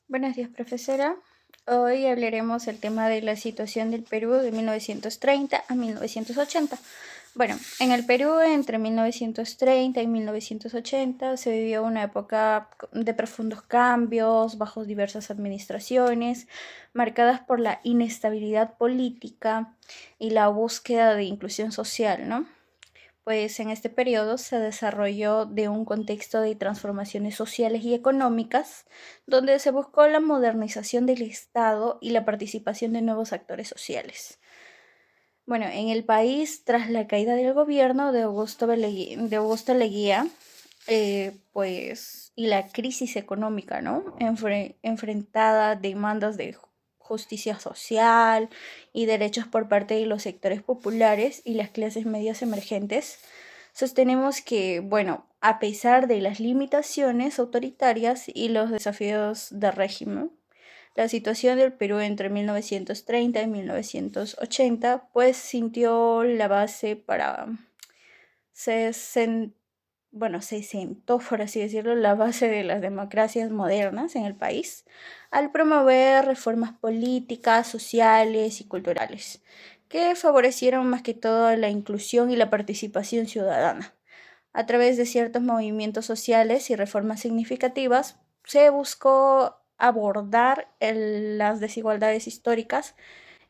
Buenos días, profesora. Hoy hablaremos el tema de la situación del Perú de 1930 a 1980. Bueno, en el Perú entre 1930 y 1980 se vivió una época de profundos cambios bajo diversas administraciones, marcadas por la inestabilidad política y la búsqueda de inclusión social, ¿no? Pues en este periodo se desarrolló de un contexto de transformaciones sociales y económicas, donde se buscó la modernización del Estado y la participación de nuevos actores sociales. Bueno, en el país, tras la caída del gobierno de Augusto Leguía, y la crisis económica, ¿no? Enfrentada a demandas de justicia social y derechos por parte de los sectores populares y las clases medias emergentes, sostenemos que, bueno, a pesar de las limitaciones autoritarias y los desafíos del régimen, la situación del Perú entre 1930 y 1980 pues sintió la base para se, sen- se sentó, por así decirlo, la base de las democracias modernas en el país, al promover reformas políticas, sociales y culturales, que favorecieron más que todo la inclusión y la participación ciudadana. A través de ciertos movimientos sociales y reformas significativas, se buscó abordar las desigualdades históricas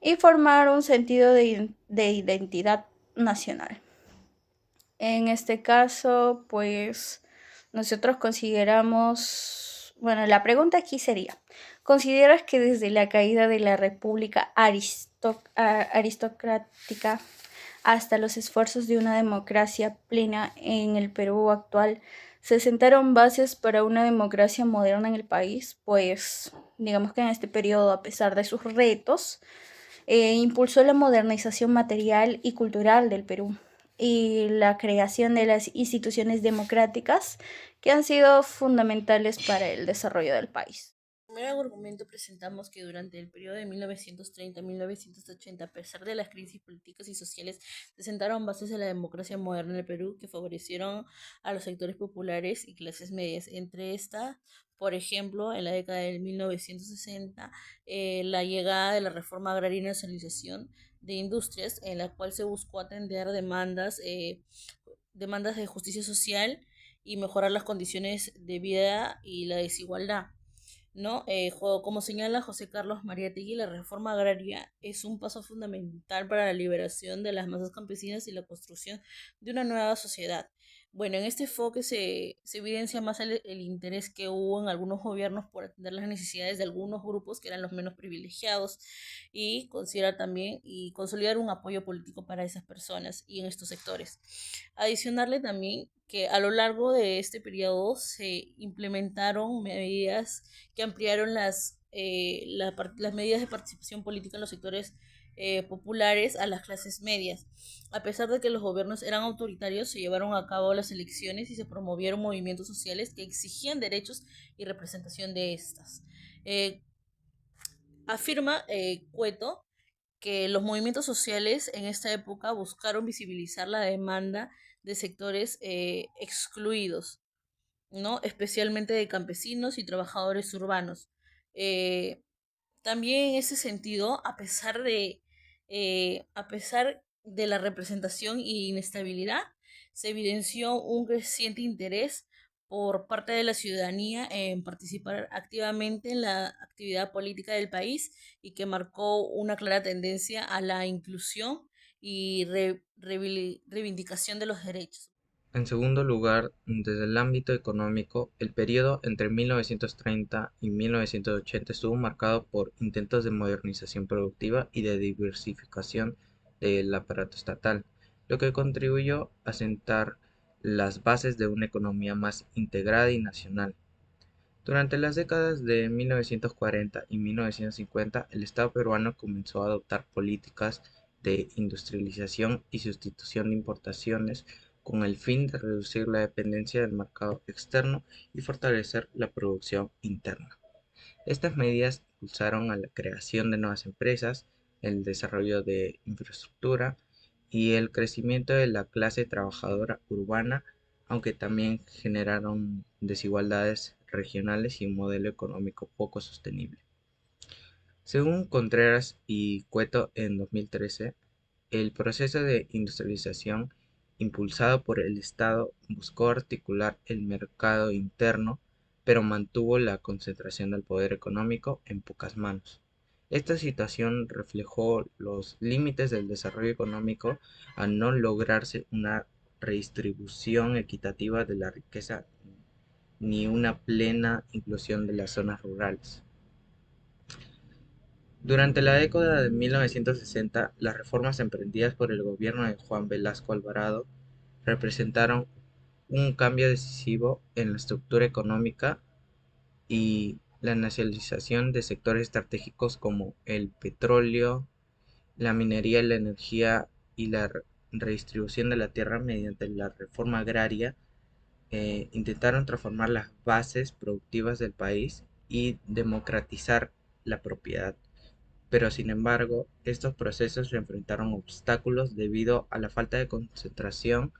y formar un sentido de identidad nacional. En este caso, pues nosotros consideramos, bueno, la pregunta aquí sería, ¿consideras que desde la caída de la República aristocrática hasta los esfuerzos de una democracia plena en el Perú actual se sentaron bases para una democracia moderna en el país? Pues digamos que en este periodo, a pesar de sus retos, impulsó la modernización material y cultural del Perú y la creación de las instituciones democráticas que han sido fundamentales para el desarrollo del país. En el primer argumento presentamos que durante el periodo de 1930 a 1980, a pesar de las crisis políticas y sociales, se sentaron bases de la democracia moderna en el Perú que favorecieron a los sectores populares y clases medias. Entre estas, por ejemplo, en la década de 1960, la llegada de la reforma agraria y nacionalización de industrias, en la cual se buscó atender demandas de justicia social y mejorar las condiciones de vida y la desigualdad. ¿No? Como señala José Carlos Mariátegui, la reforma agraria es un paso fundamental para la liberación de las masas campesinas y la construcción de una nueva sociedad. Bueno, en este enfoque se evidencia más el interés que hubo en algunos gobiernos por atender las necesidades de algunos grupos que eran los menos privilegiados y considerar también y consolidar un apoyo político para esas personas y en estos sectores. Adicionarle también que a lo largo de este periodo se implementaron medidas que ampliaron las medidas de participación política en los sectores populares a las clases medias. A pesar de que los gobiernos eran autoritarios, se llevaron a cabo las elecciones y se promovieron movimientos sociales que exigían derechos y representación de estas. Eh, Afirma Cueto que los movimientos sociales en esta época buscaron visibilizar la demanda de sectores excluidos, ¿no? Especialmente de campesinos y trabajadores urbanos. Eh, También en ese sentido, a pesar de la representación y inestabilidad, se evidenció un creciente interés por parte de la ciudadanía en participar activamente en la actividad política del país y que marcó una clara tendencia a la inclusión y reivindicación de los derechos. En segundo lugar, desde el ámbito económico, el periodo entre 1930 y 1980 estuvo marcado por intentos de modernización productiva y de diversificación del aparato estatal, lo que contribuyó a sentar las bases de una economía más integrada y nacional. Durante las décadas de 1940 y 1950, el Estado peruano comenzó a adoptar políticas de industrialización y sustitución de importaciones con el fin de reducir la dependencia del mercado externo y fortalecer la producción interna. Estas medidas impulsaron a la creación de nuevas empresas, el desarrollo de infraestructura y el crecimiento de la clase trabajadora urbana, aunque también generaron desigualdades regionales y un modelo económico poco sostenible. Según Contreras y Cueto en 2013, el proceso de industrialización impulsado por el Estado buscó articular el mercado interno, pero mantuvo la concentración del poder económico en pocas manos. Esta situación reflejó los límites del desarrollo económico al no lograrse una redistribución equitativa de la riqueza ni una plena inclusión de las zonas rurales. Durante la década de 1960, las reformas emprendidas por el gobierno de Juan Velasco Alvarado representaron un cambio decisivo en la estructura económica y la nacionalización de sectores estratégicos como el petróleo, la minería y la energía y la redistribución de la tierra mediante la reforma agraria intentaron transformar las bases productivas del país y democratizar la propiedad. Pero sin embargo, estos procesos enfrentaron obstáculos debido a la falta de concentración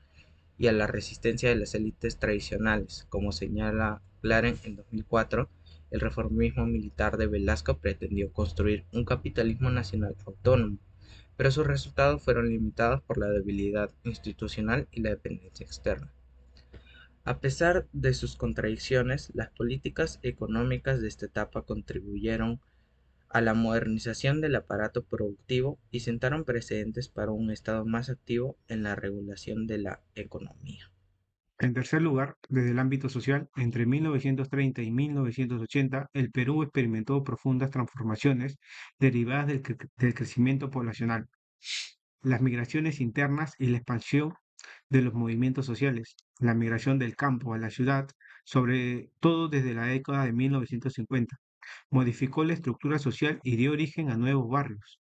y a la resistencia de las élites tradicionales. Como señala Claren en 2004, el reformismo militar de Velasco pretendió construir un capitalismo nacional autónomo, pero sus resultados fueron limitados por la debilidad institucional y la dependencia externa. A pesar de sus contradicciones, las políticas económicas de esta etapa contribuyeron a la modernización del aparato productivo y sentaron precedentes para un Estado más activo en la regulación de la economía. En tercer lugar, desde el ámbito social, entre 1930 y 1980, el Perú experimentó profundas transformaciones derivadas del crecimiento poblacional, las migraciones internas y la expansión de los movimientos sociales, la migración del campo a la ciudad, sobre todo desde la década de 1950, modificó la estructura social y dio origen a nuevos barrios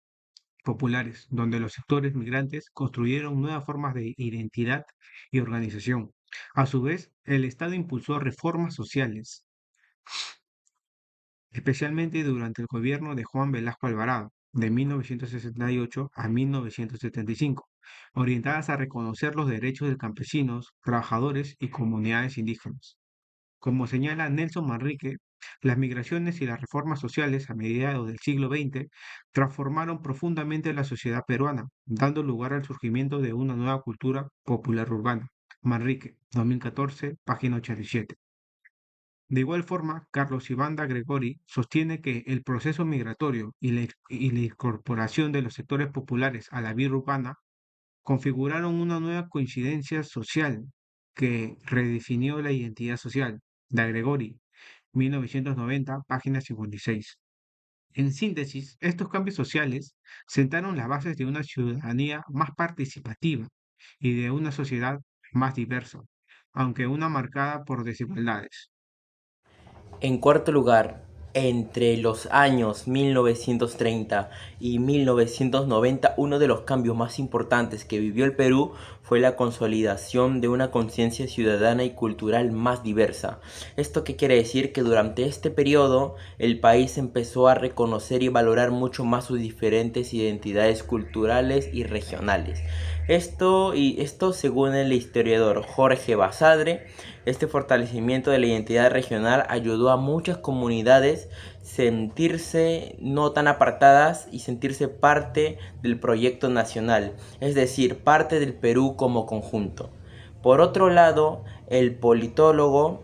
populares, donde los sectores migrantes construyeron nuevas formas de identidad y organización. A su vez, el Estado impulsó reformas sociales, especialmente durante el gobierno de Juan Velasco Alvarado, de 1968 a 1975, orientadas a reconocer los derechos de campesinos, trabajadores y comunidades indígenas. Como señala Nelson Manrique, las migraciones y las reformas sociales a mediados del siglo XX transformaron profundamente la sociedad peruana, dando lugar al surgimiento de una nueva cultura popular urbana. Manrique, 2014, página 87. De igual forma, Carlos Ibanda Gregori sostiene que el proceso migratorio y la incorporación de los sectores populares a la vida urbana configuraron una nueva coincidencia social que redefinió la identidad social. De Gregori, 1990, página 56. En síntesis, estos cambios sociales sentaron las bases de una ciudadanía más participativa y de una sociedad más diversa, aunque una marcada por desigualdades. En cuarto lugar, entre los años 1930 y 1990, uno de los cambios más importantes que vivió el Perú fue la consolidación de una conciencia ciudadana y cultural más diversa. ¿Esto qué quiere decir? Que durante este periodo el país empezó a reconocer y valorar mucho más sus diferentes identidades culturales y regionales. Esto según el historiador Jorge Basadre. Este fortalecimiento de la identidad regional ayudó a muchas comunidades sentirse no tan apartadas y sentirse parte del proyecto nacional, es decir, parte del Perú como conjunto. Por otro lado, el politólogo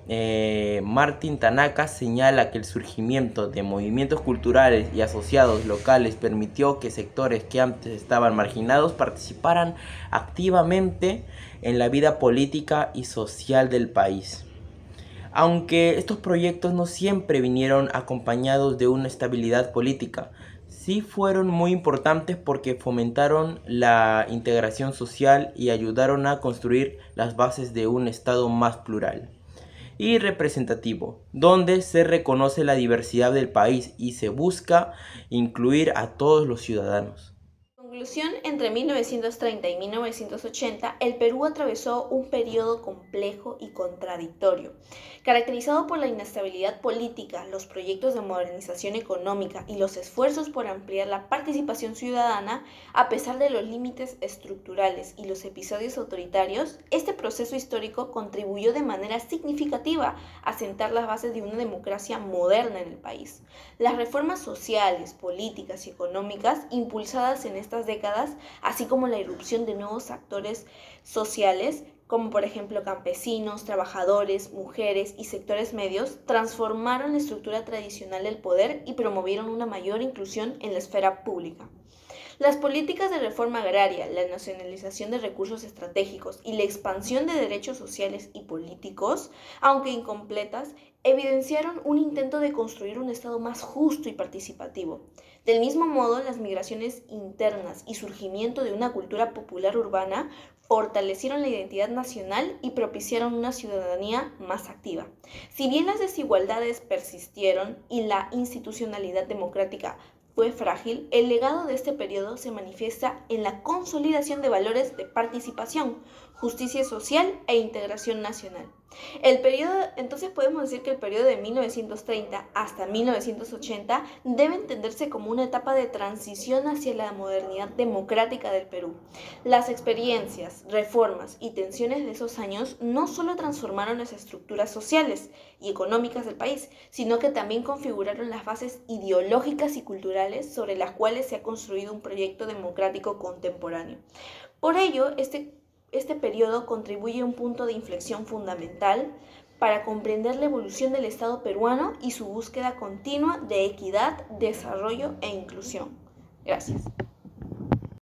Martin Tanaka señala que el surgimiento de movimientos culturales y asociados locales permitió que sectores que antes estaban marginados participaran activamente en la vida política y social del país. Aunque estos proyectos no siempre vinieron acompañados de una estabilidad política, sí fueron muy importantes porque fomentaron la integración social y ayudaron a construir las bases de un Estado más plural y representativo, donde se reconoce la diversidad del país y se busca incluir a todos los ciudadanos. Conclusión, entre 1930 y 1980, el Perú atravesó un periodo complejo y contradictorio, caracterizado por la inestabilidad política, los proyectos de modernización económica y los esfuerzos por ampliar la participación ciudadana. A pesar de los límites estructurales y los episodios autoritarios, este proceso histórico contribuyó de manera significativa a sentar las bases de una democracia moderna en el país. Las reformas sociales, políticas y económicas impulsadas en estas décadas, así como la irrupción de nuevos actores sociales, como por ejemplo campesinos, trabajadores, mujeres y sectores medios, transformaron la estructura tradicional del poder y promovieron una mayor inclusión en la esfera pública. Las políticas de reforma agraria, la nacionalización de recursos estratégicos y la expansión de derechos sociales y políticos, aunque incompletas, evidenciaron un intento de construir un Estado más justo y participativo. Del mismo modo, las migraciones internas y surgimiento de una cultura popular urbana fortalecieron la identidad nacional y propiciaron una ciudadanía más activa. Si bien las desigualdades persistieron y la institucionalidad democrática fue frágil, el legado de este periodo se manifiesta en la consolidación de valores de participación, justicia social e integración nacional. Entonces podemos decir que el periodo de 1930 hasta 1980 debe entenderse como una etapa de transición hacia la modernidad democrática del Perú. Las experiencias, reformas y tensiones de esos años no solo transformaron las estructuras sociales y económicas del país, sino que también configuraron las bases ideológicas y culturales sobre las cuales se ha construido un proyecto democrático contemporáneo. Por ello, este periodo contribuye a un punto de inflexión fundamental para comprender la evolución del Estado peruano y su búsqueda continua de equidad, desarrollo e inclusión. Gracias.